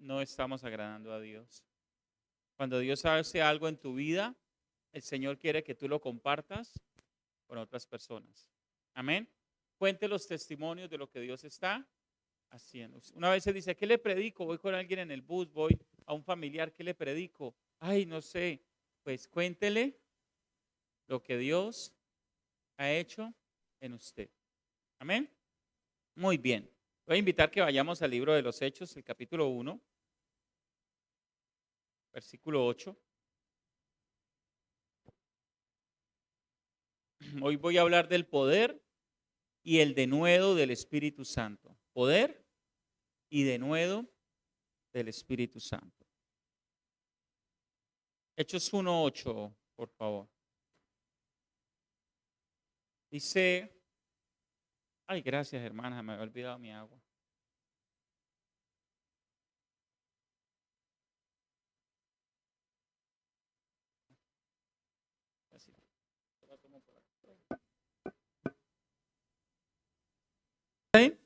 no estamos agradando a Dios. Cuando Dios hace algo en tu vida, el Señor quiere que tú lo compartas con otras personas. Amén. Cuente los testimonios de lo que Dios está haciendo. Una vez se dice, ¿qué le predico? Voy con alguien en el bus, voy a un familiar, ¿qué le predico? Ay, no sé. Pues cuéntele lo que Dios ha hecho en usted. Amén. Muy bien. Voy a invitar que vayamos al libro de los Hechos, el capítulo 1, versículo 8. Hoy voy a hablar del poder y el denuedo del Espíritu Santo. Poder y denuedo del Espíritu Santo. Hechos 1:8, por favor. Dice, ay, gracias hermana, me había olvidado mi agua. Así, la tomo por aquí. ¿Sí?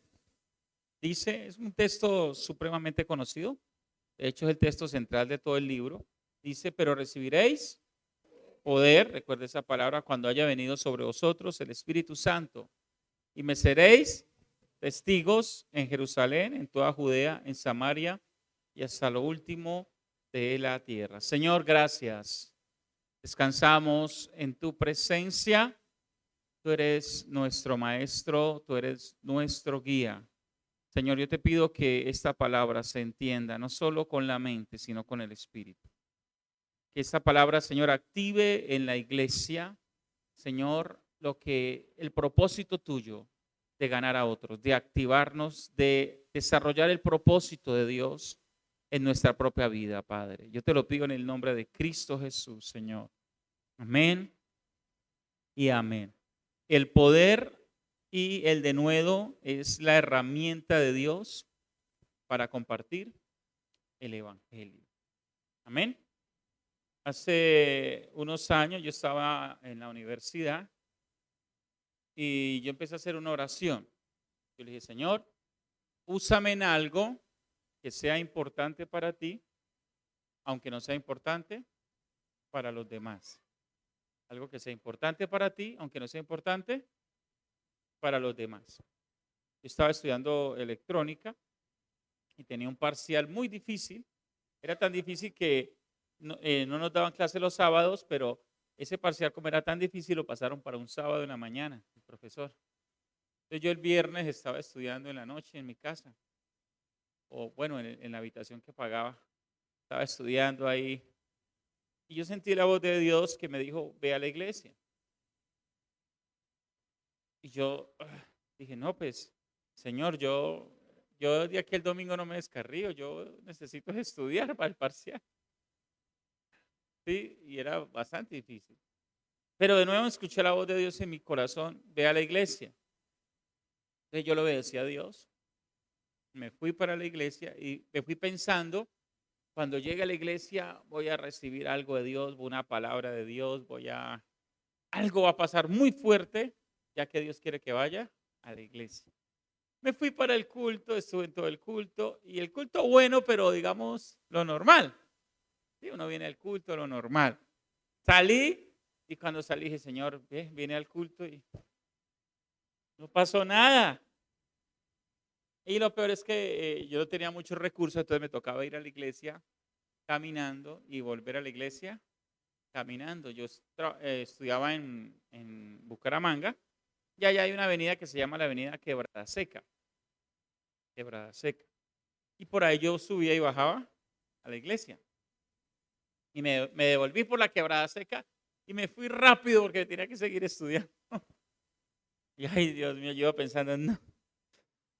Dice, es un texto supremamente conocido. De hecho, es el texto central de todo el libro. Dice, pero recibiréis poder, recuerda esa palabra, cuando haya venido sobre vosotros el Espíritu Santo. Y me seréis testigos en Jerusalén, en toda Judea, en Samaria y hasta lo último de la tierra. Señor, gracias. Descansamos en tu presencia. Tú eres nuestro maestro, tú eres nuestro guía. Señor, yo te pido que esta palabra se entienda no solo con la mente, sino con el espíritu. Que esta palabra, Señor, active en la iglesia, Señor, lo que el propósito tuyo de ganar a otros, de activarnos, de desarrollar el propósito de Dios en nuestra propia vida, Padre. Yo te lo pido en el nombre de Cristo Jesús, Señor. Amén y amén. El poder y el denuedo es la herramienta de Dios para compartir el evangelio. Amén. Hace unos años yo estaba en la universidad y yo empecé a hacer una oración. Yo le dije, Señor, úsame en algo que sea importante para ti, aunque no sea importante para los demás. Algo que sea importante para ti, aunque no sea importante para los demás. Yo estaba estudiando electrónica y tenía un parcial muy difícil. Era tan difícil que no nos daban clase los sábados, pero ese parcial, como era tan difícil, lo pasaron para un sábado en la mañana, el profesor. Entonces yo el viernes estaba estudiando en la noche en mi casa, o bueno, en la habitación que pagaba. Estaba estudiando ahí y yo sentí la voz de Dios que me dijo, ve a la iglesia. Y yo dije, no, pues, Señor, yo de aquí el domingo no me descarrío, yo necesito estudiar para el parcial. Sí, y era bastante difícil. Pero de nuevo escuché la voz de Dios en mi corazón, ve a la iglesia. Entonces yo le obedecí a Dios, me fui para la iglesia y me fui pensando, cuando llegue a la iglesia voy a recibir algo de Dios, una palabra de Dios, algo va a pasar muy fuerte, ya que Dios quiere que vaya a la iglesia. Me fui para el culto, estuve en todo el culto, y el culto bueno, pero digamos lo normal. ¿Sí? Uno viene al culto, lo normal. Salí, y cuando salí dije, Señor, vine al culto y no pasó nada. Y lo peor es que yo no tenía muchos recursos, entonces me tocaba ir a la iglesia caminando y volver a la iglesia caminando. Yo estudiaba en Bucaramanga y allá hay una avenida que se llama la avenida Quebrada Seca. Quebrada Seca. Y por ahí yo subía y bajaba a la iglesia. Y me devolví por la Quebrada Seca y me fui rápido porque tenía que seguir estudiando. Y ay, Dios mío, yo iba pensando, no,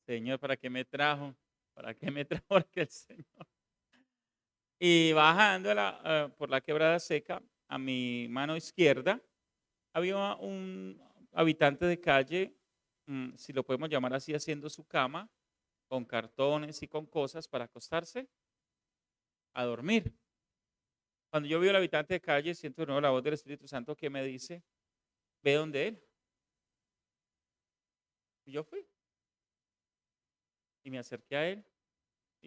Señor, ¿para qué me trajo? ¿Para qué me trajo aquí el Señor? Y bajando por la Quebrada Seca, a mi mano izquierda, había un habitante de calle, si lo podemos llamar así, haciendo su cama, con cartones y con cosas para acostarse a dormir. Cuando yo veo al habitante de calle, siento de nuevo la voz del Espíritu Santo que me dice, ve donde él. Y yo fui y me acerqué a él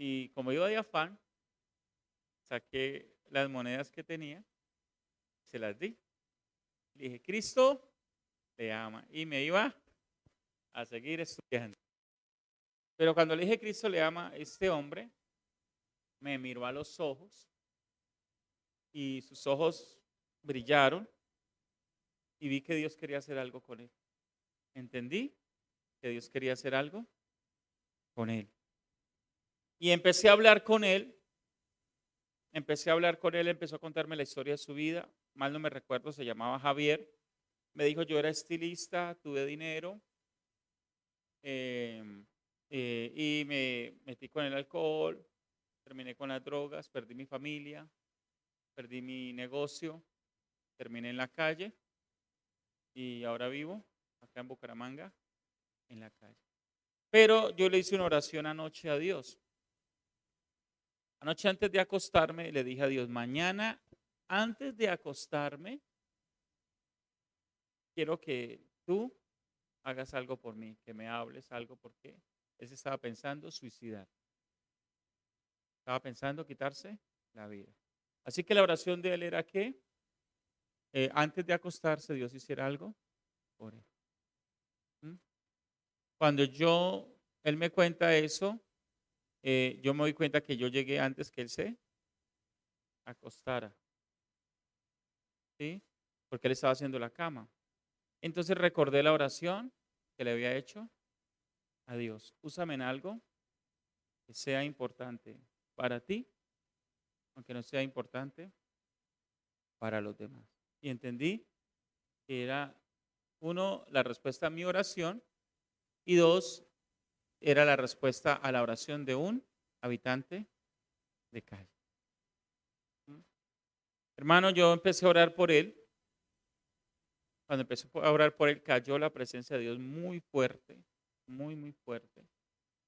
Y como iba de afán, saqué las monedas que tenía, se las di. Le dije, Cristo le ama. Y me iba a seguir estudiando. Pero cuando le dije Cristo le ama, este hombre me miró a los ojos y sus ojos brillaron y vi que Dios quería hacer algo con él. Entendí que Dios quería hacer algo con él. Y empecé a hablar con él. Empezó a contarme la historia de su vida. Mal no me recuerdo, se llamaba Javier. Me dijo, yo era estilista, tuve dinero em, y me metí con el alcohol, terminé con las drogas, perdí mi familia, perdí mi negocio, terminé en la calle y ahora vivo acá en Bucaramanga, en la calle. Pero yo le hice una oración anoche a Dios. Anoche antes de acostarme le dije a Dios, mañana antes de acostarme, quiero que tú hagas algo por mí, que me hables algo porque él se estaba pensando suicidar. Estaba pensando quitarse la vida. Así que la oración de él era que antes de acostarse Dios hiciera algo por él. ¿Mm? Cuando él me cuenta eso, yo me doy cuenta que yo llegué antes que él se acostara, ¿sí? Porque él estaba haciendo la cama. Entonces recordé la oración que le había hecho a Dios. Úsame en algo que sea importante para ti, aunque no sea importante para los demás. Y entendí que era, uno, la respuesta a mi oración y dos, era la respuesta a la oración de un habitante de calle. ¿Mm? Hermano, yo empecé a orar por él. Cuando empecé a orar por él, cayó la presencia de Dios muy fuerte, muy, muy fuerte.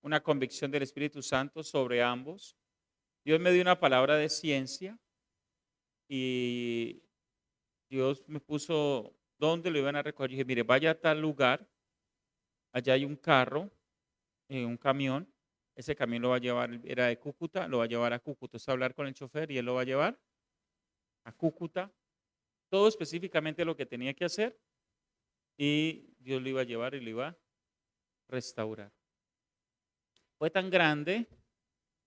Una convicción del Espíritu Santo sobre ambos. Dios me dio una palabra de ciencia y Dios me puso dónde lo iban a recoger. Dije, mire, vaya a tal lugar, allá hay un carro, un camión. Ese camión lo va a llevar, era de Cúcuta, lo va a llevar a Cúcuta. Es hablar con el chofer y él lo va a llevar a Cúcuta. Todo específicamente lo que tenía que hacer y Dios lo iba a llevar y lo iba a restaurar. Fue tan grande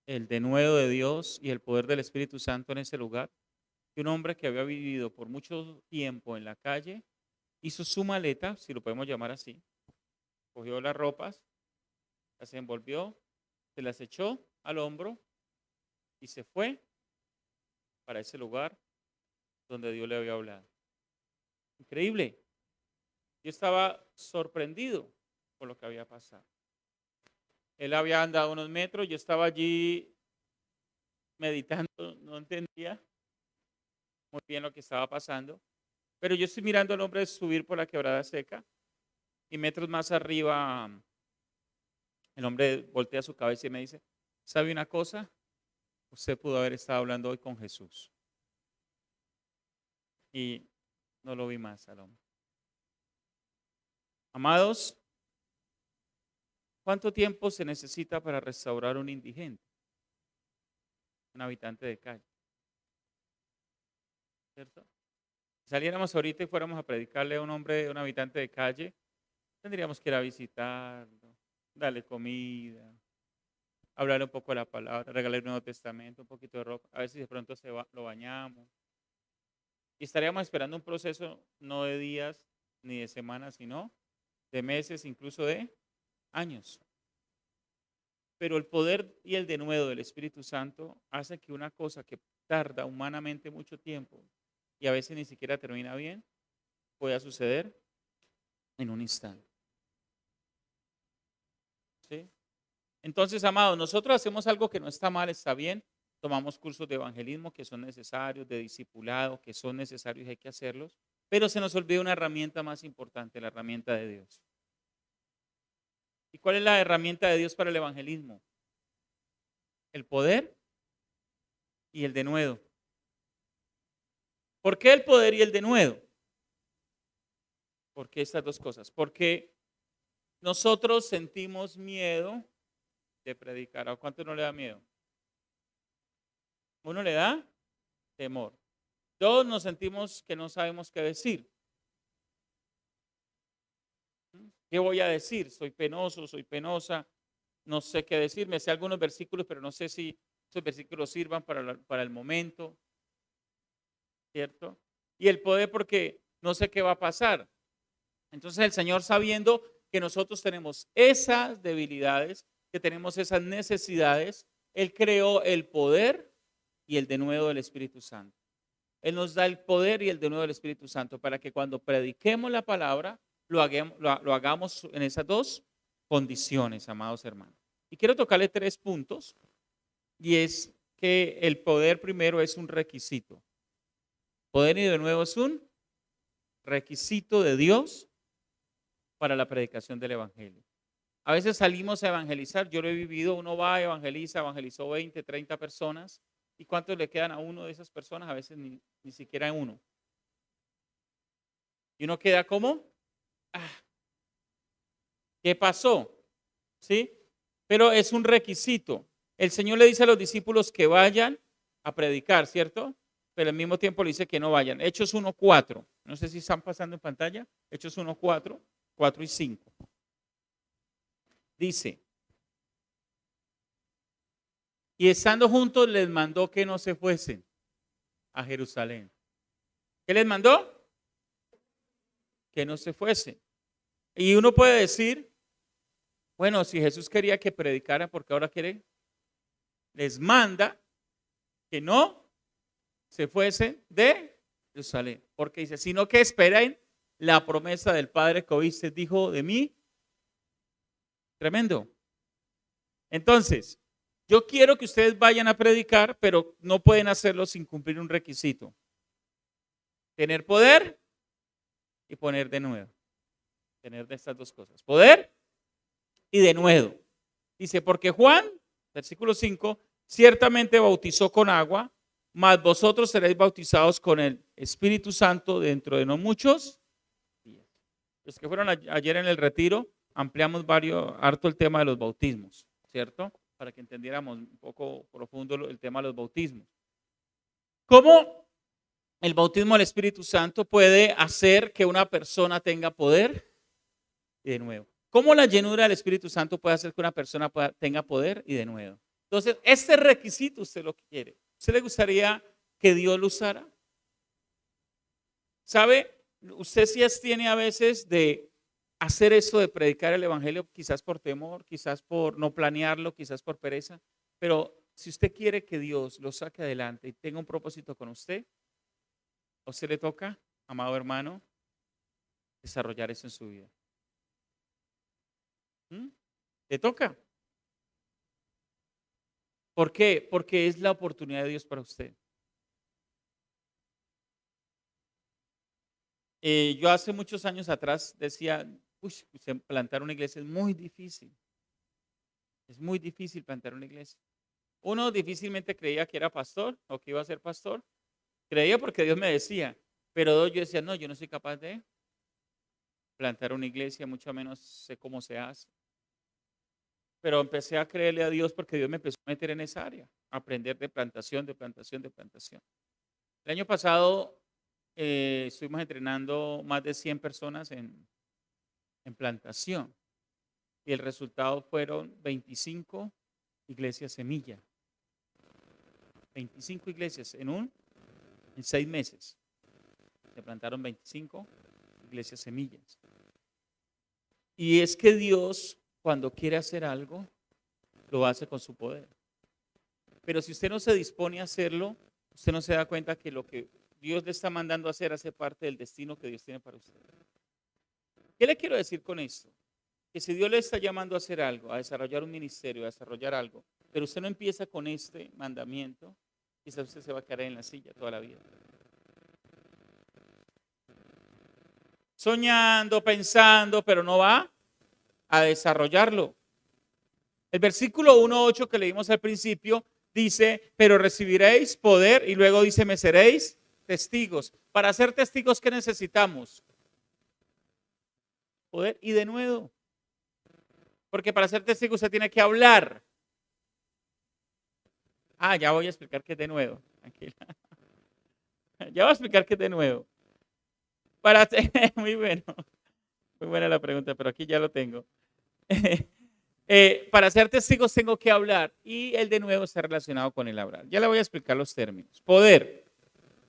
el denuedo de Dios y el poder del Espíritu Santo en ese lugar que un hombre que había vivido por mucho tiempo en la calle hizo su maleta, si lo podemos llamar así, cogió las ropas, las envolvió, se las echó al hombro y se fue para ese lugar donde Dios le había hablado. Increíble. Yo estaba sorprendido por lo que había pasado. Él había andado unos metros, yo estaba allí meditando, no entendía muy bien lo que estaba pasando, pero yo estoy mirando al hombre subir por la quebrada seca y metros más arriba el hombre voltea su cabeza y me dice, ¿sabe una cosa? Usted pudo haber estado hablando hoy con Jesús. Y no lo vi más al hombre. Amados, ¿cuánto tiempo se necesita para restaurar un indigente? Un habitante de calle. ¿Cierto? Si saliéramos ahorita y fuéramos a predicarle a un hombre, a un habitante de calle, tendríamos que ir a visitarlo, darle comida, hablarle un poco de la palabra, regalarle el Nuevo Testamento, un poquito de ropa, a ver si de pronto lo bañamos. Y estaríamos esperando un proceso no de días ni de semanas, sino de meses, incluso de años. Pero el poder y el denuedo del Espíritu Santo hace que una cosa que tarda humanamente mucho tiempo y a veces ni siquiera termina bien, pueda suceder en un instante. ¿Sí? Entonces, amados, nosotros hacemos algo que no está mal, está bien. Tomamos cursos de evangelismo que son necesarios, de discipulado que son necesarios y hay que hacerlos. Pero se nos olvida una herramienta más importante, la herramienta de Dios. ¿Y cuál es la herramienta de Dios para el evangelismo? El poder y el denuedo. ¿Por qué el poder y el denuedo? ¿Por qué estas dos cosas? Porque nosotros sentimos miedo de predicar. ¿A cuánto no le da miedo? Uno le da temor. Todos nos sentimos que no sabemos qué decir. ¿Qué voy a decir? Soy penoso, soy penosa, no sé qué decir. Me sé algunos versículos, pero no sé si esos versículos sirvan para el momento, ¿cierto? Y el poder porque no sé qué va a pasar. Entonces el Señor, sabiendo que nosotros tenemos esas debilidades, que tenemos esas necesidades, Él creó el poder y el denuedo del Espíritu Santo. Él nos da el poder y el denuedo del Espíritu Santo para que cuando prediquemos la palabra, lo hagamos en esas dos condiciones, amados hermanos. Y quiero tocarle 3 puntos, y es que el poder primero es un requisito. Poder y denuedo es un requisito de Dios para la predicación del Evangelio. A veces salimos a evangelizar, yo lo he vivido, uno va, evangeliza, evangelizó 20, 30 personas, ¿y cuántos le quedan a uno de esas personas? A veces ni siquiera a uno. Y uno queda como, ah, ¿qué pasó? ¿Sí? Pero es un requisito. El Señor le dice a los discípulos que vayan a predicar, ¿cierto? Pero al mismo tiempo le dice que no vayan. Hechos 1:4. No sé si están pasando en pantalla. Hechos 1:4, 4 y 5. Dice, y estando juntos les mandó que no se fuesen a Jerusalén. ¿Qué les mandó? Que no se fuesen. Y uno puede decir, bueno, si Jesús quería que predicaran, porque ahora quiere, les manda que no se fuesen de Jerusalén. Porque dice, sino que esperen la promesa del Padre que oíste dijo de mí. Tremendo. Entonces, yo quiero que ustedes vayan a predicar, pero no pueden hacerlo sin cumplir un requisito. Tener poder y poner de nuevo. Tener de estas dos cosas. Poder y de nuevo. Dice, porque Juan, versículo 5, ciertamente bautizó con agua, mas vosotros seréis bautizados con el Espíritu Santo dentro de no muchos días. Los que fueron ayer en el retiro, ampliamos harto el tema de los bautismos, ¿cierto? Para que entendiéramos un poco profundo el tema de los bautismos. ¿Cómo el bautismo del Espíritu Santo puede hacer que una persona tenga poder? Y de nuevo, ¿cómo la llenura del Espíritu Santo puede hacer que una persona tenga poder? Y de nuevo. Entonces, este requisito usted lo quiere. ¿Usted le gustaría que Dios lo usara? ¿Sabe? Usted sí tiene a veces de hacer esto de predicar el Evangelio, quizás por temor, quizás por no planearlo, quizás por pereza. Pero si usted quiere que Dios lo saque adelante y tenga un propósito con usted, a usted le toca, amado hermano, desarrollar eso en su vida. Le toca. ¿Por qué? Porque es la oportunidad de Dios para usted. Yo hace muchos años atrás decía, plantar una iglesia es muy difícil. Es muy difícil plantar una iglesia. Uno difícilmente creía que era pastor o que iba a ser pastor. Creía porque Dios me decía, pero dos, yo decía, no, yo no soy capaz de plantar una iglesia, mucho menos sé cómo se hace. Pero empecé a creerle a Dios porque Dios me empezó a meter en esa área, a aprender de plantación, de plantación, de plantación. El año pasado estuvimos entrenando más de 100 personas en plantación y el resultado fueron 25 iglesias semilla. 25 iglesias en 6 meses. Se plantaron 25 iglesias semillas. Y es que Dios, cuando quiere hacer algo, lo hace con su poder. Pero si usted no se dispone a hacerlo, usted no se da cuenta que lo que Dios le está mandando a hacer hace parte del destino que Dios tiene para usted. ¿Qué le quiero decir con esto? Que si Dios le está llamando a hacer algo, a desarrollar un ministerio, a desarrollar algo, pero usted no empieza con este mandamiento, quizás usted se va a quedar en la silla toda la vida. Soñando, pensando, pero no va a desarrollarlo. El versículo 1:8 que leímos al principio dice, pero recibiréis poder, y luego dice, me seréis testigos. Para ser testigos, ¿qué necesitamos? Poder y de nuevo. Porque para ser testigo usted tiene que hablar. Ya voy a explicar qué es de nuevo. Tranquila. Ya voy a explicar qué es de nuevo. Muy bueno. Muy buena la pregunta, pero aquí ya lo tengo. Para ser testigos tengo que hablar y el de nuevo está relacionado con el hablar. Ya le voy a explicar los términos. Poder.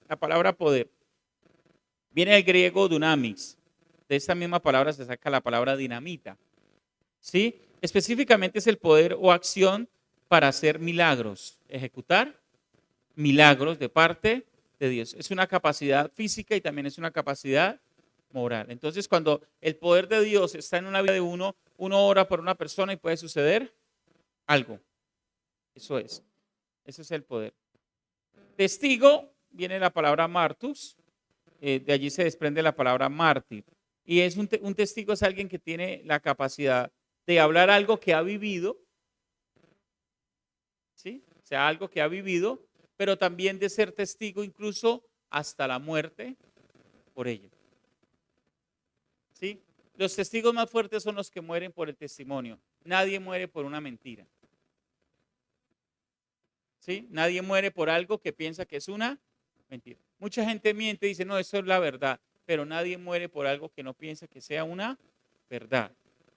La palabra poder. Viene del griego dunamis. De esta misma palabra se saca la palabra dinamita. ¿Sí? Específicamente es el poder o acción para hacer milagros, ejecutar milagros de parte de Dios. Es una capacidad física y también es una capacidad moral. Entonces, cuando el poder de Dios está en una vida de uno ora por una persona y puede suceder algo. Eso es. Ese es el poder. Testigo, viene la palabra martus, de allí se desprende la palabra mártir. Y es un testigo es alguien que tiene la capacidad de hablar algo que ha vivido, ¿sí? O sea, algo que ha vivido, pero también de ser testigo incluso hasta la muerte por ello. ¿Sí? Los testigos más fuertes son los que mueren por el testimonio. Nadie muere por una mentira. ¿Sí? Nadie muere por algo que piensa que es una mentira. Mucha gente miente y dice, no, eso es la verdad, pero nadie muere por algo que no piensa que sea una verdad.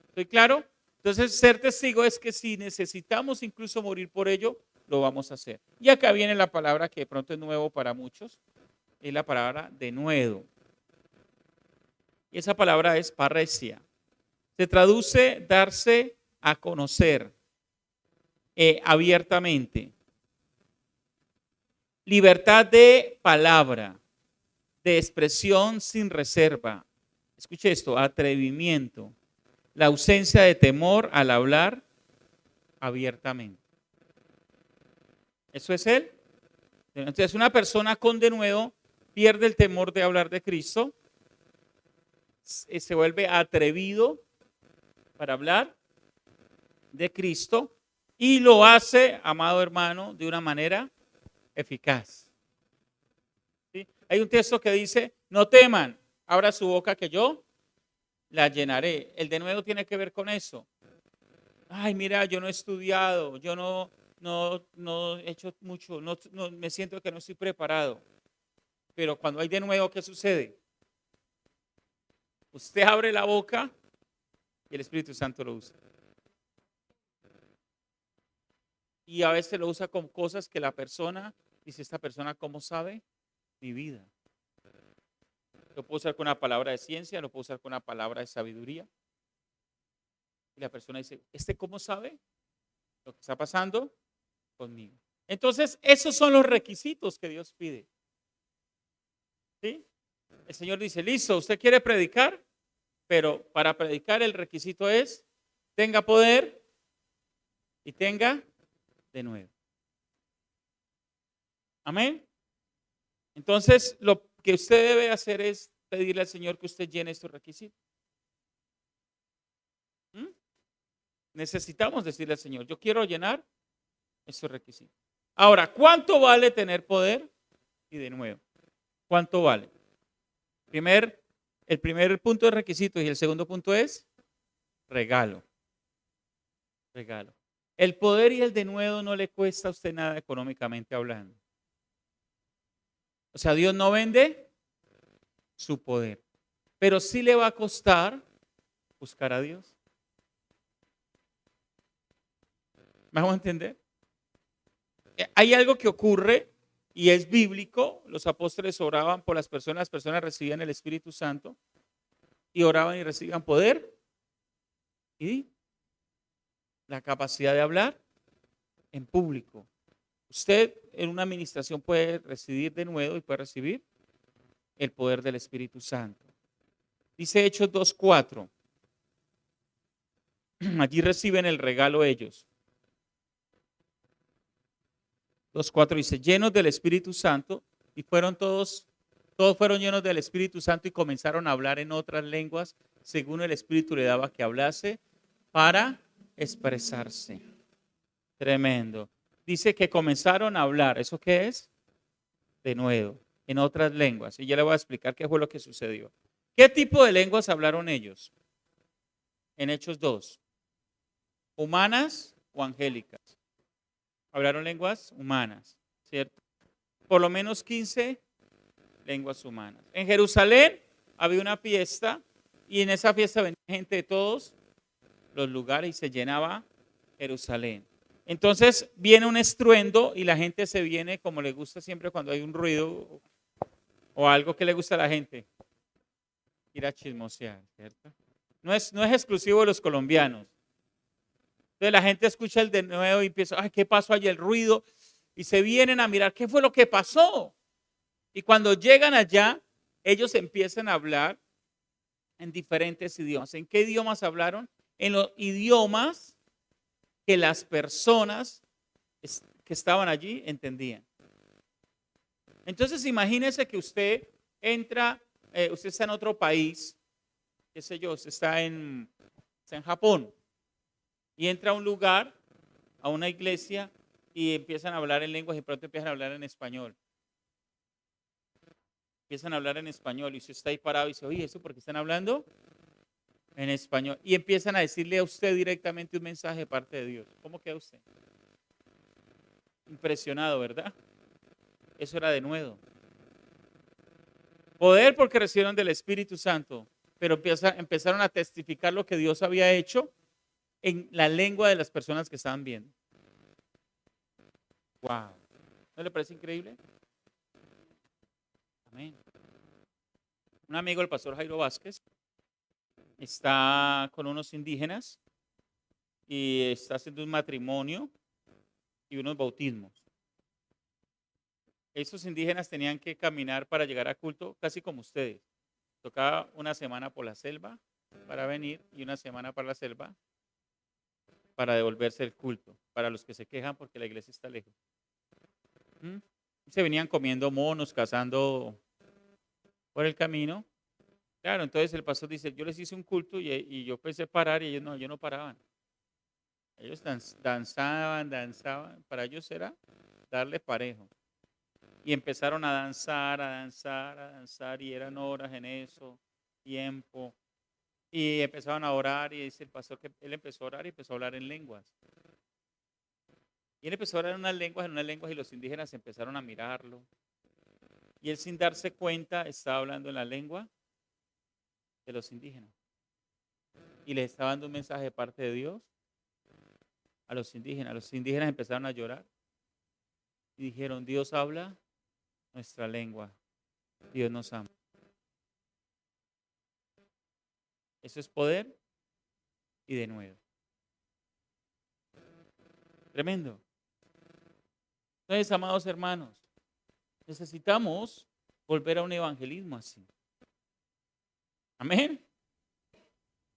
¿Estoy claro? Entonces, ser testigo es que si necesitamos incluso morir por ello, lo vamos a hacer. Y acá viene la palabra que de pronto es nuevo para muchos, es la palabra denuedo. Y esa palabra es parresia. Se traduce darse a conocer abiertamente. Libertad de palabra, de expresión sin reserva. Escuche esto, atrevimiento. La ausencia de temor al hablar abiertamente. Eso es él. Entonces, una persona con denuedo pierde el temor de hablar de Cristo, se vuelve atrevido para hablar de Cristo y lo hace, amado hermano, de una manera eficaz. ¿Sí? Hay un texto que dice, no teman, abra su boca que yo la llenaré. El denuedo tiene que ver con eso. Ay, mira, yo no he estudiado, yo no he hecho mucho, me siento que no estoy preparado. Pero cuando hay denuedo, ¿qué sucede? Usted abre la boca y el Espíritu Santo lo usa. Y a veces lo usa con cosas que la persona dice, esta persona, ¿cómo sabe mi vida? Lo puedo usar con una palabra de ciencia, lo puedo usar con una palabra de sabiduría. Y la persona dice, ¿cómo sabe lo que está pasando conmigo? Entonces, esos son los requisitos que Dios pide. ¿Sí? El Señor dice, listo, usted quiere predicar, pero para predicar el requisito es, tenga poder y tenga denuedo. Amén. Entonces, lo que usted debe hacer es pedirle al Señor que usted llene estos requisitos. Necesitamos decirle al Señor, yo quiero llenar estos requisitos. Ahora, ¿cuánto vale tener poder y denuedo? ¿Cuánto vale? El primer punto es requisito y el segundo punto es regalo. Regalo. El poder y el denuedo no le cuesta a usted nada económicamente hablando. O sea, Dios no vende su poder, pero sí le va a costar buscar a Dios. ¿Me hago entender? Hay algo que ocurre y es bíblico. Los apóstoles oraban por las personas recibían el Espíritu Santo y oraban y recibían poder y la capacidad de hablar en público. Usted en una administración puede recibir de nuevo y puede recibir el poder del Espíritu Santo. Dice Hechos 2:4. Allí reciben el regalo ellos. 2:4 dice, llenos del Espíritu Santo, y todos fueron llenos del Espíritu Santo y comenzaron a hablar en otras lenguas, según el Espíritu le daba que hablase, para expresarse. Tremendo. Dice que comenzaron a hablar. ¿Eso qué es? De nuevo, en otras lenguas. Y ya le voy a explicar qué fue lo que sucedió. ¿Qué tipo de lenguas hablaron ellos? En Hechos 2. ¿Humanas o angélicas? hablaron lenguas humanas, ¿cierto? Por lo menos 15 lenguas humanas. En Jerusalén había una fiesta y en esa fiesta venía gente de todos los lugares y se llenaba Jerusalén. Entonces viene un estruendo y la gente se viene como le gusta siempre cuando hay un ruido o algo que le gusta a la gente, ir a chismosear, ¿cierto? No es exclusivo de los colombianos. Entonces la gente escucha el de nuevo y empieza, ay, ¿qué pasó allí? El ruido. Y se vienen a mirar, ¿qué fue lo que pasó? Y cuando llegan allá, ellos empiezan a hablar en diferentes idiomas. ¿En qué idiomas hablaron? En los idiomas que las personas que estaban allí entendían. Entonces imagínese que usted entra, usted está en otro país, qué sé yo, usted está en Japón y entra a un lugar, a una iglesia y empiezan a hablar en lenguas y pronto empiezan a hablar en español. Empiezan a hablar en español y usted está ahí parado y dice, oye, ¿eso por qué están hablando en español? Y empiezan a decirle a usted directamente un mensaje de parte de Dios. ¿Cómo queda usted? Impresionado, ¿verdad? Eso era de nuevo. Poder porque recibieron del Espíritu Santo, pero empezaron a testificar lo que Dios había hecho en la lengua de las personas que estaban viendo. Wow. ¿No le parece increíble? Amén. Un amigo del pastor Jairo Vázquez está con unos indígenas y está haciendo un matrimonio y unos bautismos. Esos indígenas tenían que caminar para llegar a culto casi como ustedes. Tocaba una semana por la selva para venir y una semana para la selva para devolverse el culto, para los que se quejan porque la iglesia está lejos. Se venían comiendo monos, cazando por el camino. Claro, entonces el pastor dice, yo les hice un culto y yo pensé parar y ellos no paraban. Ellos danzaban, para ellos era darle parejo. Y empezaron a danzar y eran horas en eso, tiempo. Y empezaron a orar y dice el pastor que él empezó a orar y empezó a hablar en lenguas. Y él empezó a hablar en unas lenguas y los indígenas empezaron a mirarlo. Y él sin darse cuenta estaba hablando en la lengua de los indígenas. Y les estaba dando un mensaje de parte de Dios a los indígenas. Los indígenas empezaron a llorar y dijeron, Dios habla nuestra lengua. Dios nos ama. Eso es poder y de nuevo. Tremendo. Entonces, amados hermanos, necesitamos volver a un evangelismo así. Amén.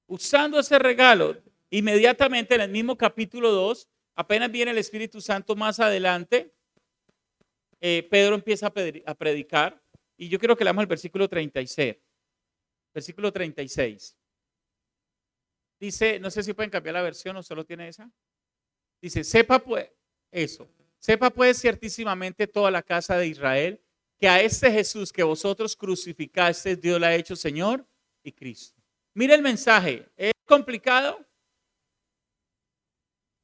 Usando ese regalo, inmediatamente en el mismo capítulo 2, apenas viene el Espíritu Santo más adelante, Pedro empieza a predicar, y yo quiero que leamos el versículo 36. Versículo 36. Dice, no sé si pueden cambiar la versión o solo tiene esa. Dice, sepa pues ciertísimamente toda la casa de Israel, que a este Jesús que vosotros crucificasteis, Dios le ha hecho Señor y Cristo. Mire el mensaje, ¿es complicado?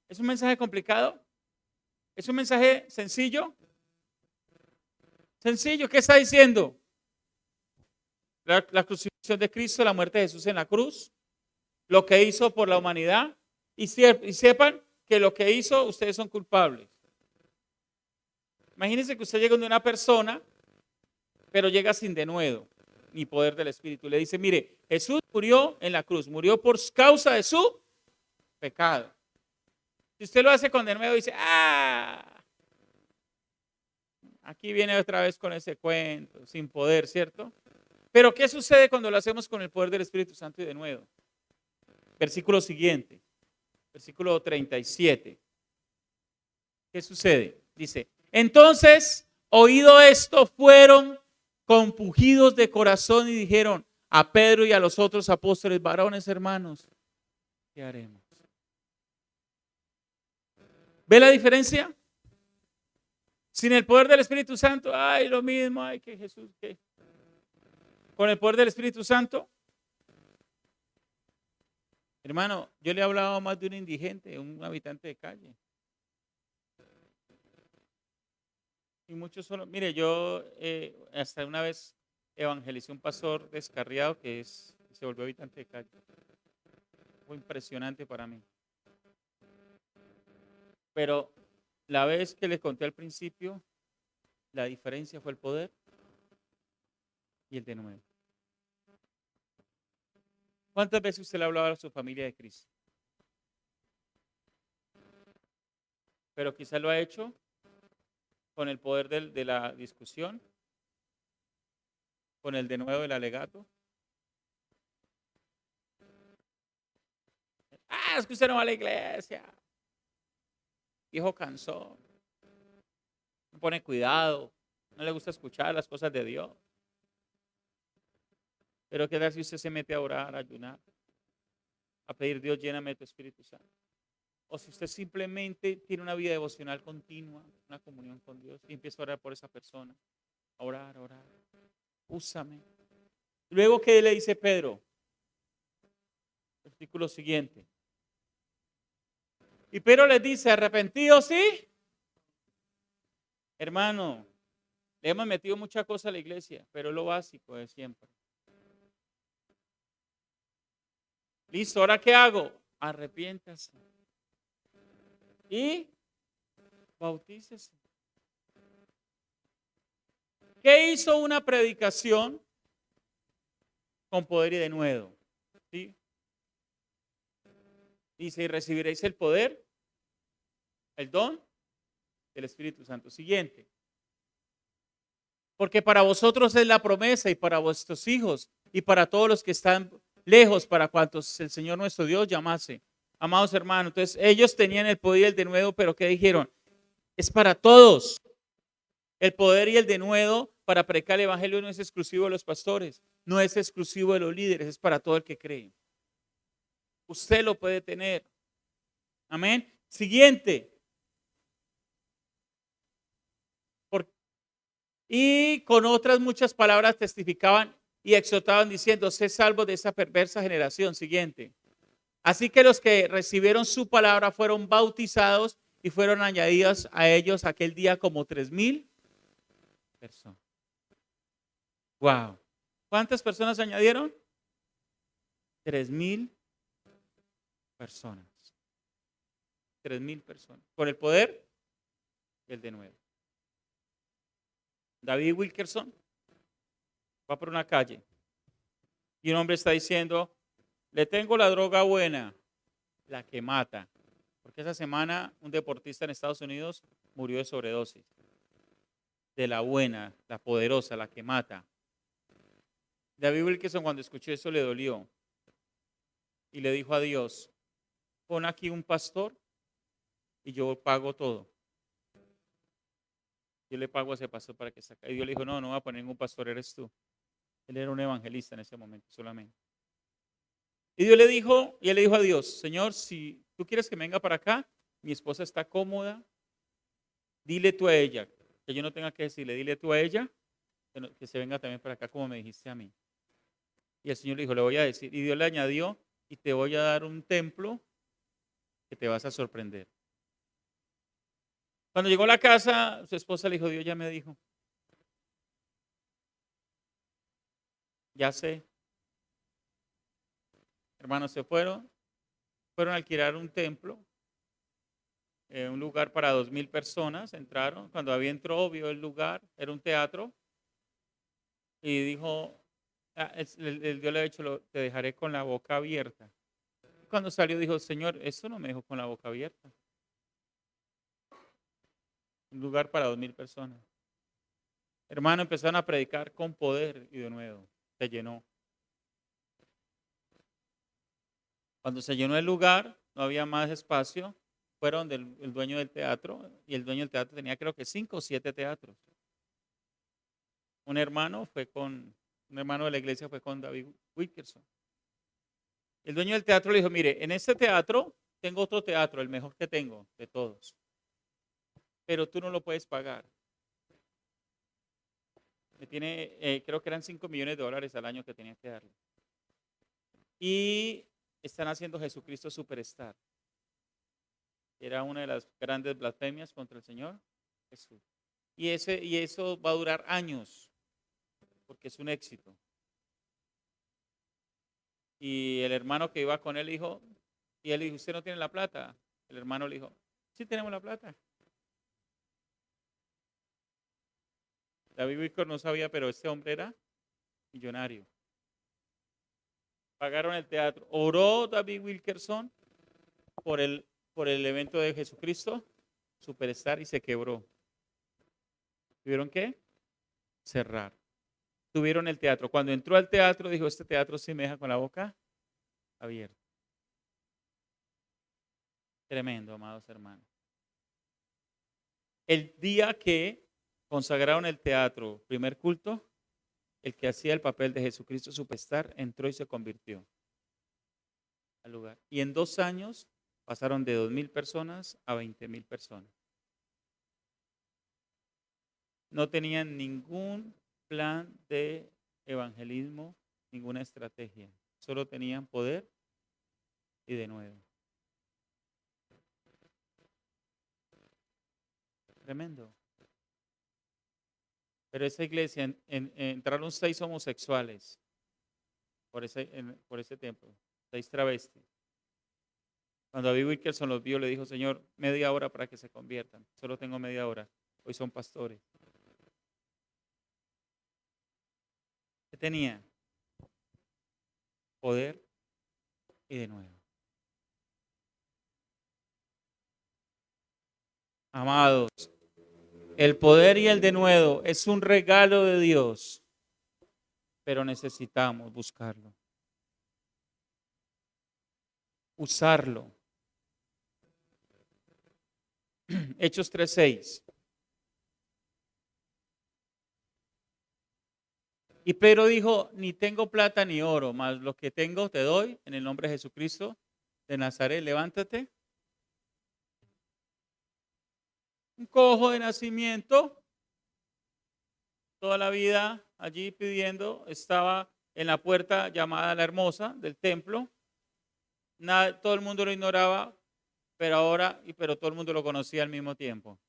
¿Es un mensaje complicado? ¿Es un mensaje sencillo? Sencillo, ¿qué está diciendo? La crucifixión de Cristo, la muerte de Jesús en la cruz, lo que hizo por la humanidad, y sepan que lo que hizo, ustedes son culpables. Imagínense que usted llega donde una persona, pero llega sin denuedo ni poder del Espíritu. Le dice, mire, Jesús murió en la cruz, murió por causa de su pecado. Si usted lo hace con denuedo, dice, aquí viene otra vez con ese cuento, sin poder, ¿cierto? Pero ¿qué sucede cuando lo hacemos con el poder del Espíritu Santo y de nuevo? Versículo siguiente, versículo 37. ¿Qué sucede? Dice, entonces, oído esto, fueron compungidos de corazón y dijeron a Pedro y a los otros apóstoles, varones hermanos, ¿qué haremos? ¿Ve la diferencia? Sin el poder del Espíritu Santo, lo mismo, que Jesús, ¿qué? Con el poder del Espíritu Santo, hermano, yo le he hablado más de un indigente, un habitante de calle. Y muchos solo, mire, yo hasta una vez evangelicé un pastor descarriado se volvió habitante de calle. Fue impresionante para mí. Pero la vez que le conté al principio, la diferencia fue el poder y el denuedo. ¿Cuántas veces usted le ha hablado a su familia de Cristo? Pero quizás lo ha hecho con el poder de la discusión, con el denuedo del alegato. Ah, es que usted no va a la iglesia. Hijo cansón. No pone cuidado. No le gusta escuchar las cosas de Dios. Pero qué tal si usted se mete a orar, a ayunar, a pedir Dios, lléname de tu Espíritu Santo. O si usted simplemente tiene una vida devocional continua, una comunión con Dios y empieza a orar por esa persona. A orar, a orar. Úsame. Luego, ¿qué le dice Pedro? Artículo siguiente. Y Pedro les dice, arrepentidos, ¿sí? Hermano, le hemos metido mucha cosa a la iglesia, pero es lo básico de siempre. Listo, ¿ahora qué hago? Arrepiéntase. Y bautícese. ¿Qué hizo una predicación con poder y denuedo? ¿Sí? Dice, y recibiréis el poder, el don del Espíritu Santo. Siguiente. Porque para vosotros es la promesa y para vuestros hijos y para todos los que están lejos, para cuantos el Señor nuestro Dios llamase. Amados hermanos, entonces ellos tenían el poder y el denuedo, pero ¿qué dijeron? Es para todos. El poder y el denuedo para predicar el evangelio no es exclusivo de los pastores, no es exclusivo de los líderes, es para todo el que cree. Usted lo puede tener. Amén. Siguiente. Y con otras muchas palabras testificaban y exhortaban diciendo, sé salvo de esa perversa generación. Siguiente. Así que los que recibieron su palabra fueron bautizados y fueron añadidos a ellos aquel día como 3,000 personas. Wow. ¿Cuántas personas añadieron? 3,000 personas. 3,000 personas. Por el poder el de nuevo. David Wilkerson va por una calle y un hombre está diciendo, le tengo la droga buena, la que mata. Porque esa semana un deportista en Estados Unidos murió de sobredosis. De la buena, la poderosa, la que mata. David Wilkerson cuando escuchó eso le dolió y le dijo a Dios, pon aquí un pastor y yo pago todo. Yo le pago a ese pastor para que saque. Y Dios le dijo, no, no va a poner ningún pastor, eres tú. Él era un evangelista en ese momento solamente. Y Dios le dijo, y él le dijo a Dios, Señor, si tú quieres que me venga para acá, mi esposa está cómoda, dile tú a ella, que yo no tenga que decirle, dile tú a ella, que se venga también para acá como me dijiste a mí. Y el Señor le dijo, le voy a decir, y Dios le añadió, y te voy a dar un templo que te vas a sorprender. Cuando llegó a la casa, su esposa le dijo, Dios ya me dijo, ya sé. Hermanos, se fueron a alquilar un templo, un lugar para 2,000 personas, entraron, cuando David entró, vio el lugar, era un teatro, y dijo, el Dios le ha dicho, te dejaré con la boca abierta. Cuando salió dijo, Señor, eso no me dejó con la boca abierta. Un lugar para 2,000 personas. Hermano, empezaron a predicar con poder y de nuevo, se llenó. Cuando se llenó el lugar, no había más espacio, fueron el dueño del teatro, y el dueño del teatro tenía creo que 5 o 7 teatros. Un hermano de la iglesia fue con David Wilkerson. El dueño del teatro le dijo, mire, en este teatro tengo otro teatro, el mejor que tengo de todos, pero tú no lo puedes pagar. Me tiene, creo que eran $5 millones al año que tenía que darle. Y están haciendo Jesucristo Superstar. Era una de las grandes blasfemias contra el Señor Jesús. Y eso va a durar años, porque es un éxito. Y el hermano que iba con él dijo, y él dijo, ¿usted no tiene la plata? El hermano le dijo, sí tenemos la plata. David Wilker no sabía, pero este hombre era millonario. Pagaron el teatro. Oró David Wilkerson por el evento de Jesucristo Superstar y se quebró. ¿Tuvieron qué? Cerrar. Tuvieron el teatro. Cuando entró al teatro dijo, este teatro sí me deja con la boca abierta. Tremendo, amados hermanos. El día que consagraron el teatro, primer culto, el que hacía el papel de Jesucristo Superstar entró y se convirtió al lugar. Y en 2 años pasaron de 2,000 personas a 20,000 personas. No tenían ningún plan de evangelismo, ninguna estrategia. Solo tenían poder y de nuevo. Tremendo. Pero esa iglesia, entraron 6 homosexuales por ese templo, 6 travestis. Cuando David Wilkerson los vio, le dijo, Señor, media hora para que se conviertan. Solo tengo media hora. Hoy son pastores. ¿Qué tenía? Poder y de nuevo. Amados, el poder y el denuedo es un regalo de Dios, pero necesitamos buscarlo, usarlo. Hechos 3:6. Y Pedro dijo, ni tengo plata ni oro, mas lo que tengo te doy en el nombre de Jesucristo de Nazaret, levántate. Un cojo de nacimiento, toda la vida allí pidiendo, estaba en la puerta llamada La Hermosa del templo. Todo el mundo lo ignoraba, pero todo el mundo lo conocía al mismo tiempo.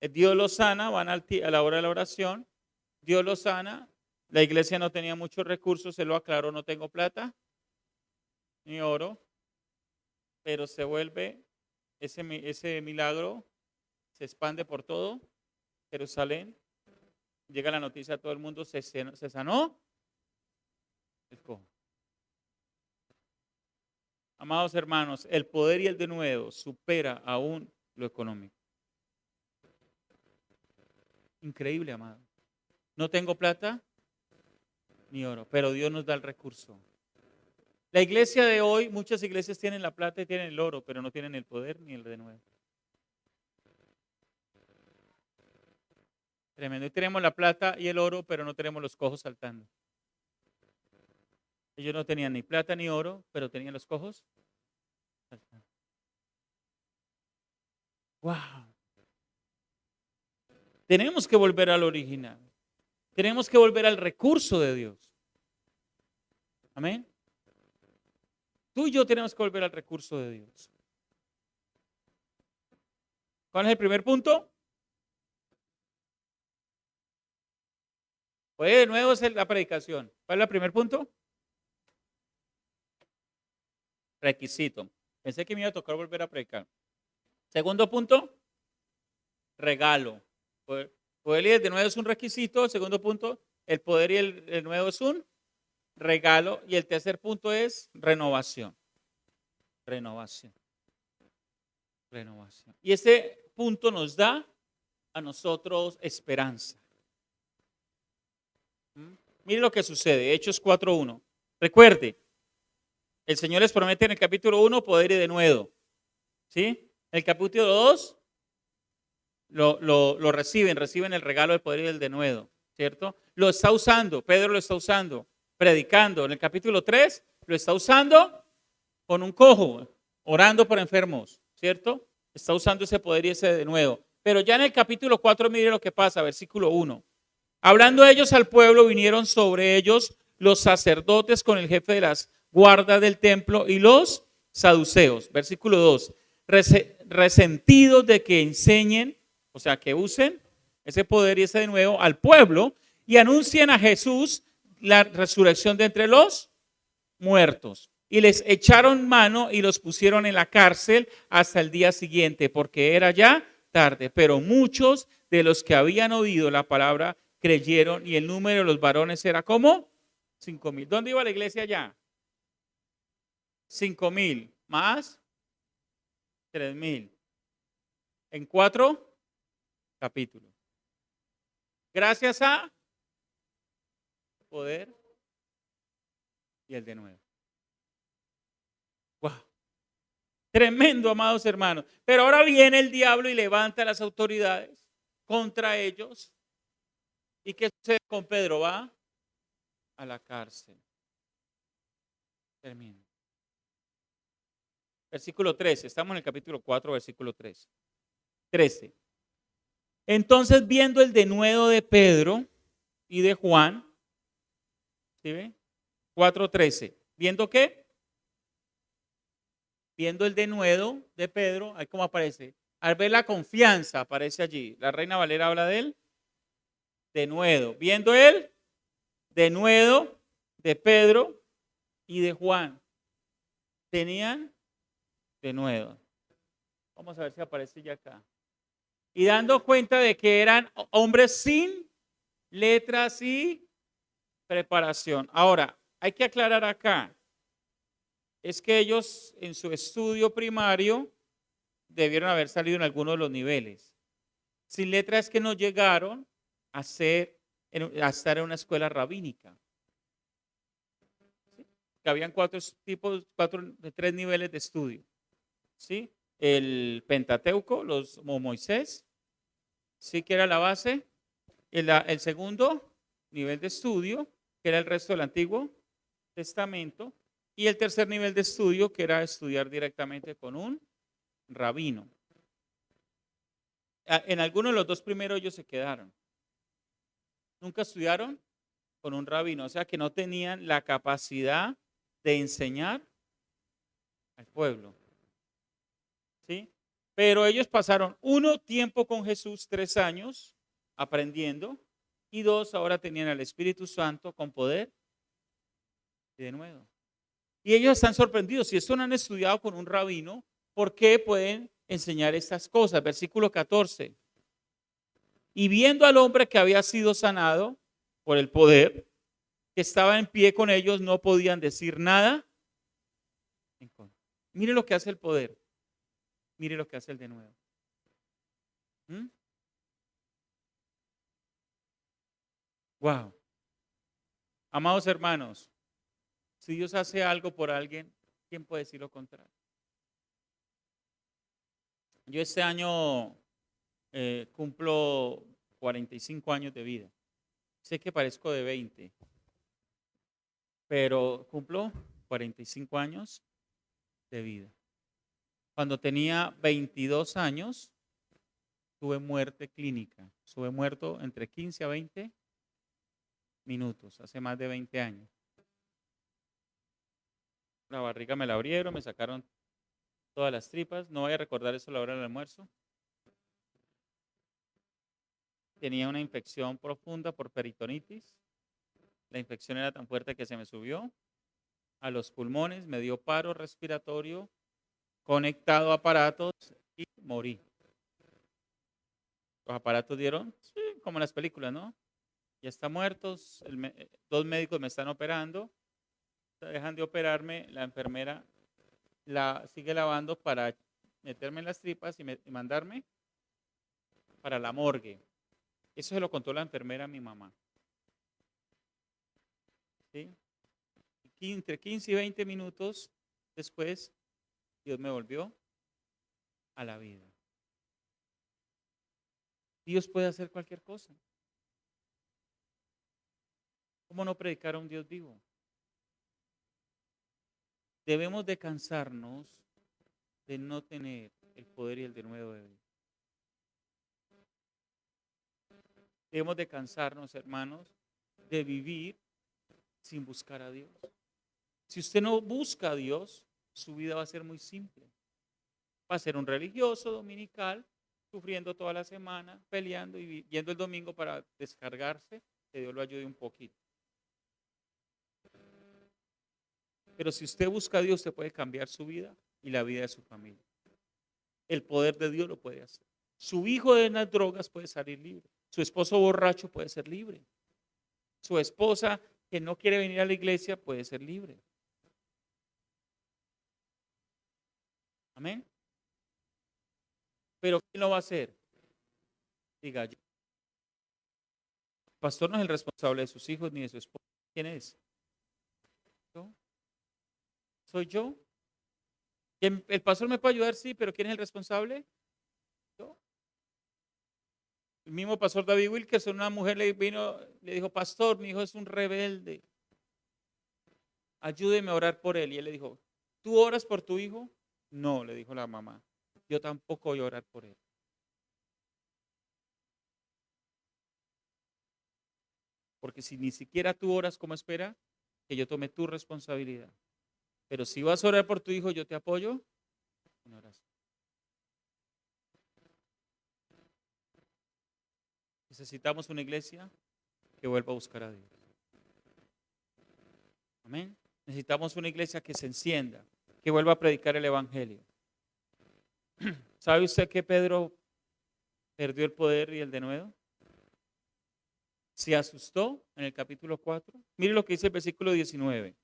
Dios lo sana, van a la hora de la oración, Dios lo sana, la iglesia no tenía muchos recursos, se lo aclaró, no tengo plata ni oro, pero se vuelve, ese milagro se expande por todo Jerusalén, llega la noticia a todo el mundo, se sanó el cojo. Amados hermanos, el poder y el denuedo supera aún lo económico. Increíble, amado. No tengo plata ni oro, pero Dios nos da el recurso. La iglesia de hoy, muchas iglesias tienen la plata y tienen el oro, pero no tienen el poder ni el denuedo. Tremendo. Y tenemos la plata y el oro, pero no tenemos los cojos saltando. Ellos no tenían ni plata ni oro, pero tenían los cojos saltando. ¡Wow! Tenemos que volver al original. Tenemos que volver al recurso de Dios. Amén. Tú y yo tenemos que volver al recurso de Dios. ¿Cuál es el primer punto? Pues de nuevo es la predicación. ¿Cuál es el primer punto? Requisito. Pensé que me iba a tocar volver a predicar. Segundo punto, regalo. Poder y el de nuevo es un requisito. El segundo punto, el poder y el nuevo es un regalo. Y el tercer punto es renovación. Renovación. Renovación. Y ese punto nos da a nosotros esperanza. Mire lo que sucede, Hechos 4:1. Recuerde, el Señor les promete en el capítulo 1 poder y denuedo. ¿Sí? En el capítulo 2 lo reciben el regalo del poder y del denuedo, ¿cierto? Lo está usando, Pedro lo está usando, predicando. En el capítulo 3 lo está usando con un cojo, orando por enfermos, ¿cierto? Está usando ese poder y ese denuedo. Pero ya en el capítulo 4, mire lo que pasa, versículo 1. Hablando ellos al pueblo, vinieron sobre ellos los sacerdotes con el jefe de las guardas del templo y los saduceos. Versículo 2. Resentidos de que enseñen O sea, que usen ese poder y ese de nuevo al pueblo y anuncien a Jesús la resurrección de entre los muertos. Y les echaron mano y los pusieron en la cárcel hasta el día siguiente, porque era ya tarde. Pero muchos de los que habían oído la palabra creyeron y el número de los varones era como 5,000. ¿Dónde iba la iglesia ya? 5,000 más 3,000 en 4 capítulos. Gracias a poder y el de nuevo. Wow. Tremendo, amados hermanos. Pero ahora viene el diablo y levanta a las autoridades contra ellos. ¿Y qué sucede con Pedro? Va a la cárcel. Termina. Versículo 13. Estamos en el capítulo 4, versículo 13. 13. Entonces, viendo el denuedo de Pedro y de Juan, ¿sí ve? 4:13. ¿Viendo qué? Viendo el denuedo de Pedro, ahí cómo aparece. Al ver la confianza, aparece allí. La Reina Valera habla de él. Denuedo. Viendo él, denuedo de Pedro y de Juan. Tenían denuedo. Vamos a ver si aparece ya acá. Y dando cuenta de que eran hombres sin letras y preparación. Ahora, hay que aclarar acá. Es que ellos en su estudio primario debieron haber salido en alguno de los niveles. Sin letras es que no llegaron a estar en una escuela rabínica. ¿Sí? Que habían tres niveles de estudio. ¿Sí? El Pentateuco, Moisés, sí que era la base. El segundo nivel de estudio, que era el resto del Antiguo Testamento. Y el tercer nivel de estudio, que era estudiar directamente con un rabino. En alguno de los dos primeros ellos se quedaron. Nunca estudiaron con un rabino, o sea que no tenían la capacidad de enseñar al pueblo. ¿Sí? Pero ellos pasaron tiempo con Jesús, 3 años aprendiendo, y 2 ahora tenían al Espíritu Santo con poder y de nuevo. Y ellos están sorprendidos. Si esto no han estudiado con un rabino, ¿por qué pueden enseñar estas cosas? Versículo 14. Y viendo al hombre que había sido sanado por el poder, que estaba en pie con ellos, no podían decir nada en contra. Mire lo que hace el poder. Mire lo que hace el de nuevo. Wow. Amados hermanos, si Dios hace algo por alguien, ¿quién puede decir lo contrario? Yo este año cumplo 45 años de vida. Sé que parezco de 20, pero cumplo 45 años de vida. Cuando tenía 22 años, tuve muerte clínica. Estuve muerto entre 15 a 20 minutos, hace más de 20 años. La barriga me la abrieron, me sacaron todas las tripas. No voy a recordar eso a la hora del almuerzo. Tenía una infección profunda por peritonitis. La infección era tan fuerte que se me subió a los pulmones, me dio paro respiratorio, conectado a aparatos y morí. Los aparatos dieron, sí, como en las películas, ¿no? Ya está muertos, 2 médicos me están operando, dejan de operarme, la enfermera la sigue lavando para meterme en las tripas y mandarme para la morgue. Eso se lo contó la enfermera a mi mamá. ¿Sí? Entre 15 y 20 minutos después, Dios me volvió a la vida. Dios puede hacer cualquier cosa. ¿Cómo no predicar a un Dios vivo? Debemos de cansarnos de no tener el poder y el denuedo de Dios. Debemos de cansarnos, hermanos, de vivir sin buscar a Dios. Si usted no busca a Dios, su vida va a ser muy simple. Va a ser un religioso dominical, sufriendo toda la semana, peleando y yendo el domingo para descargarse, que Dios lo ayude un poquito. Pero si usted busca a Dios, usted puede cambiar su vida y la vida de su familia. El poder de Dios lo puede hacer. Su hijo de las drogas puede salir libre. Su esposo borracho puede ser libre. Su esposa que no quiere venir a la iglesia puede ser libre. Amén. Pero ¿quién lo va a hacer? Diga yo. El pastor no es el responsable de sus hijos ni de su esposa. ¿Quién es? ¿Yo? ¿Soy yo? ¿El pastor me puede ayudar? Sí, pero ¿quién es el responsable? Yo. El mismo pastor David Wilkerson, una mujer le dijo, pastor, mi hijo es un rebelde. Ayúdeme a orar por él. Y él le dijo, ¿tú oras por tu hijo? No, le dijo la mamá. Yo tampoco voy a orar por él. Porque si ni siquiera tú oras, ¿cómo espera que yo tome tu responsabilidad? Pero si vas a orar por tu hijo, yo te apoyo en oración. Necesitamos una iglesia que vuelva a buscar a Dios. Amén. Necesitamos una iglesia que se encienda, que vuelva a predicar el evangelio. ¿Sabe usted que Pedro perdió el poder y el denuedo? Se asustó en el capítulo 4. Mire lo que dice el versículo 19.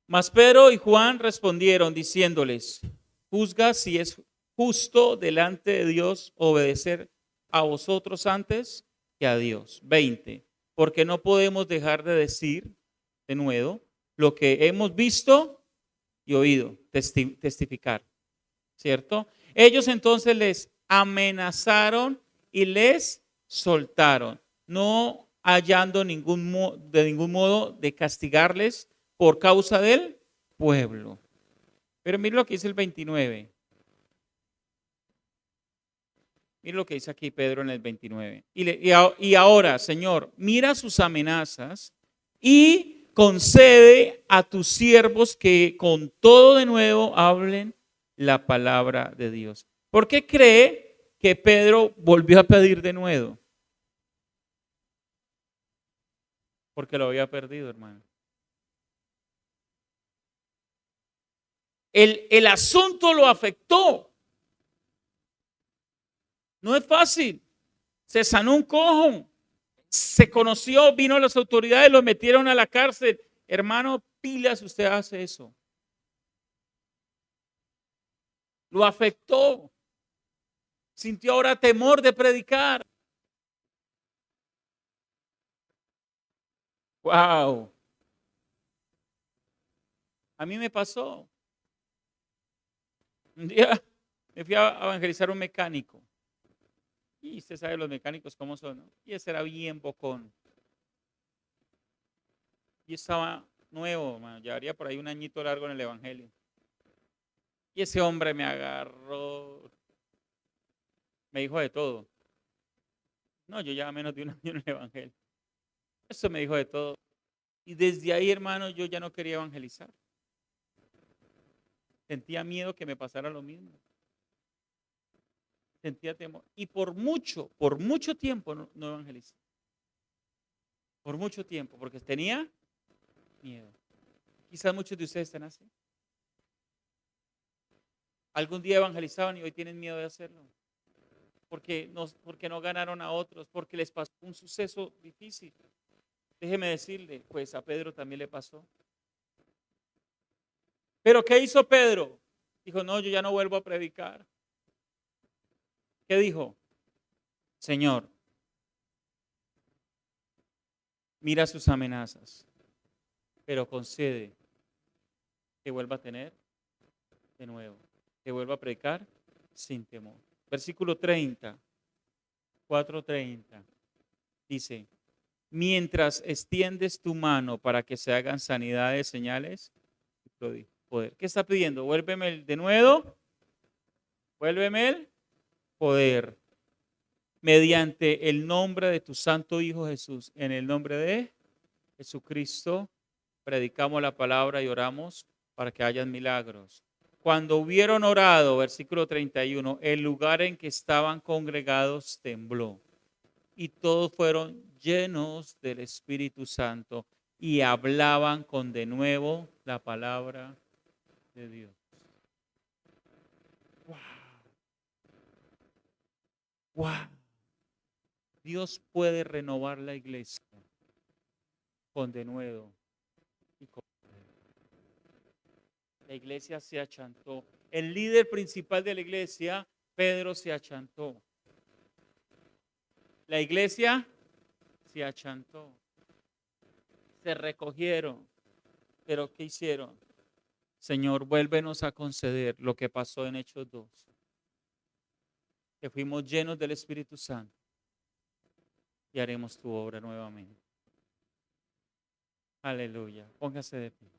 Mas Pedro y Juan respondieron diciéndoles, juzga si es justo delante de Dios obedecer a vosotros antes que a Dios. 20. Porque no podemos dejar de decir de nuevo lo que hemos visto y oído, testificar, ¿cierto? Ellos entonces les amenazaron y les soltaron, no hallando de ningún modo de castigarles por causa del pueblo. Pero mire lo que dice el 29. Mire lo que dice aquí Pedro en el 29. Y ahora, Señor, mira sus amenazas y concede a tus siervos que con todo de nuevo hablen la palabra de Dios. ¿Por qué cree que Pedro volvió a pedir de nuevo? Porque lo había perdido, hermano. El asunto lo afectó. No es fácil. Se sanó un cojo, se conoció, vino las autoridades, lo metieron a la cárcel. Hermano, pilas, usted hace eso. Lo afectó. Sintió ahora temor de predicar. Wow. A mí me pasó. Un día me fui a evangelizar a un mecánico. Y usted sabe los mecánicos cómo son, ¿no? Y ese era bien bocón. Y estaba nuevo, man, llevaría por ahí un añito largo en el evangelio. Y ese hombre me agarró, me dijo de todo. No, yo ya menos de un año en el evangelio. Eso me dijo de todo. Y desde ahí, hermano, yo ya no quería evangelizar. Sentía miedo que me pasara lo mismo. Sentía temor. Y por mucho tiempo no evangelicé. Por mucho tiempo, porque tenía miedo. Quizás muchos de ustedes están así. Algún día evangelizaban y hoy tienen miedo de hacerlo. Porque no ganaron a otros, porque les pasó un suceso difícil. Déjeme decirle, pues a Pedro también le pasó. Pero ¿qué hizo Pedro? Dijo, no, yo ya no vuelvo a predicar. ¿Qué dijo? Señor, mira sus amenazas, pero concede que vuelva a tener de nuevo, que vuelva a predicar sin temor. Versículo 30, 4:30, dice, mientras extiendes tu mano para que se hagan sanidades, señales y poder. ¿Qué está pidiendo? Vuélveme el de nuevo, vuélveme el poder. Mediante el nombre de tu santo Hijo Jesús, en el nombre de Jesucristo, predicamos la palabra y oramos para que haya milagros. Cuando hubieron orado, versículo 31, el lugar en que estaban congregados tembló y todos fueron llenos del Espíritu Santo y hablaban con denuedo la palabra de Dios. Wow. Wow. Dios puede renovar la iglesia con denuedo y con la iglesia se achantó. El líder principal de la iglesia, Pedro, se achantó. La iglesia se achantó. Se recogieron. Pero ¿qué hicieron? Señor, vuélvenos a conceder lo que pasó en Hechos 2. Que fuimos llenos del Espíritu Santo y haremos tu obra nuevamente. Aleluya. Póngase de pie.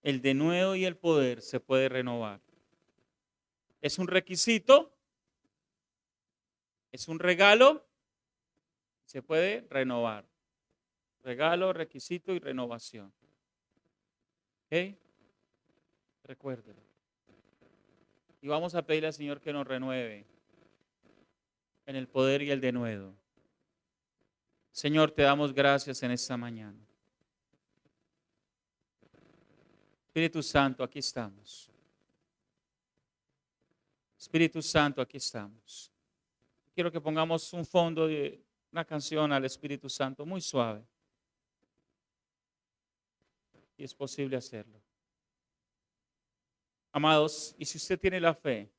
El denuedo y el poder se puede renovar. Es un requisito, es un regalo, se puede renovar. Regalo, requisito y renovación. ¿Ok? Recuérdelo. Y vamos a pedirle al Señor que nos renueve en el poder y el denuedo. Señor, te damos gracias en esta mañana. Espíritu Santo, aquí estamos. Espíritu Santo, aquí estamos. Quiero que pongamos un fondo de una canción al Espíritu Santo muy suave. Y es posible hacerlo. Amados, y si usted tiene la fe